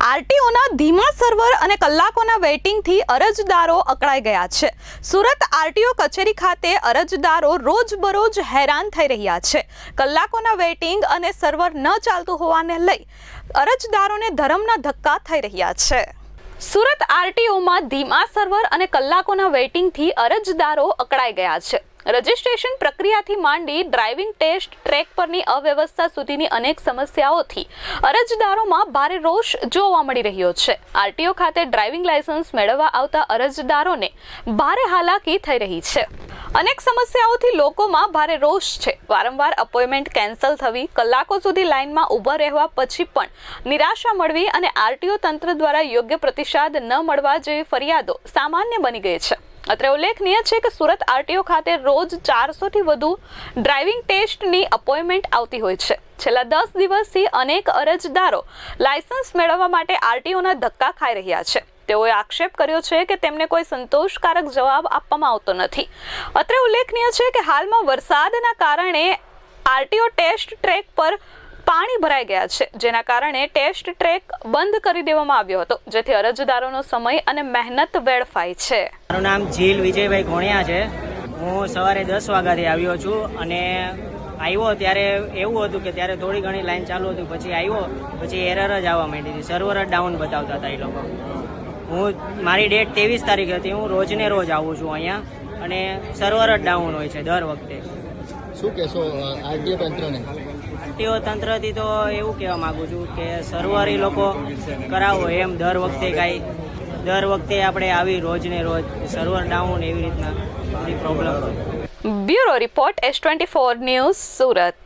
આરટીઓના ધીમા સર્વર અને કલાકોના વેઇટિંગથી અરજદારો અકળાઈ ગયા છે। સુરત આરટીઓ કચેરી ખાતે અરજદારો રોજબરોજ હેરાન થઈ રહ્યા છે। કલાકોના વેઇટિંગ અને સર્વર ન ચાલતું હોવાને લઈ અરજદારોને ધરમના ધક્કા થઈ રહ્યા છે। સુરત આરટીઓમાં ધીમા સર્વર અને કલાકોના વેઇટિંગથી અરજદારો અકળાઈ ગયા છે। રજિસ્ટ્રેશન પ્રક્રિયાથી માંડી ડ્રાઇવિંગ ટેસ્ટ ટ્રેક પરની અવ્યવસ્થા સુધીની અનેક સમસ્યાઓથી અરજદારોમાં ભારે રોષ જોવા મળી રહ્યો છે। આરટીઓ ખાતે ડ્રાઇવિંગ લાયસન્સ મેળવવા આવતા અરજદારોને ભારે હાલાકી થઈ રહી છે। અનેક સમસ્યાઓથી લોકોમાં ભારે રોષ છે। વારંવાર અપોઇન્ટમેન્ટ કેન્સલ થવી, કલાકો સુધી લાઇનમાં ઊભા રહેવા પછી પણ નિરાશા મળવી અને આરટીઓ તંત્ર દ્વારા યોગ્ય પ્રતિસાદ ન મળવા જેવી ફરિયાદો સામાન્ય બની ગઈ છે। અત્રે ઉલ્લેખનીય છે કે સુરત આરટીઓ ખાતે રોજ 400થી વધુ ડ્રાઇવિંગ ટેસ્ટની અપોઇન્ટમેન્ટ આવતી હોય છે। છેલ્લા 10 દિવસથી અનેક અરજદારો લાયસન્સ મેળવવા માટે આરટીઓના ધક્કા ખાઈ રહ્યા છે। તેઓએ આક્ષેપ કર્યો છે કે તેમને કોઈ સંતોષકારક જવાબ આપવામાં આવતો નથી। અત્રે ઉલ્લેખનીય છે કે હાલમાં વરસાદના કારણે આરટીઓ ટેસ્ટ ટ્રેક પર પાણી ભરાઈ ગયા છે, જેના કારણે ટેસ્ટ ટ્રેક બંધ કરી દેવામાં આવ્યો હતો, જેથી અરજદારોનો સમય અને મહેનત વેડફાઈ છે। મારું નામ જીલ વિજયભાઈ ઘોણિયા છે। હું સવારે 10 વાગ્યાથી આવ્યો છું અને આવ્યો ત્યારે એવું હતું કે ત્યારે થોડી ઘણી લાઈન ચાલુ હતી, પછી આવ્યો પછી એરર જ આવવા માંડી હતી, સર્વર જ ડાઉન બતાવતા હતા એ લોકો। મારી ડેટ 23 તારીખ હતી। હું રોજને રોજ આવું છું અહીંયા અને સર્વર જ ડાઉન હોય છે દર વખતે। શું કહેશો આરટીઓ તંત્રને? આરટીઓ તંત્રથી તો એવું કહેવા માંગુ છું કે સર્વર એ લોકો કરાવો એમ દર વખતે આપણે આવી રોજને રોજ સર્વર ડાઉન એવી રીતના બધી પ્રોબ્લેમ છે। Bureau report S24 news Surat.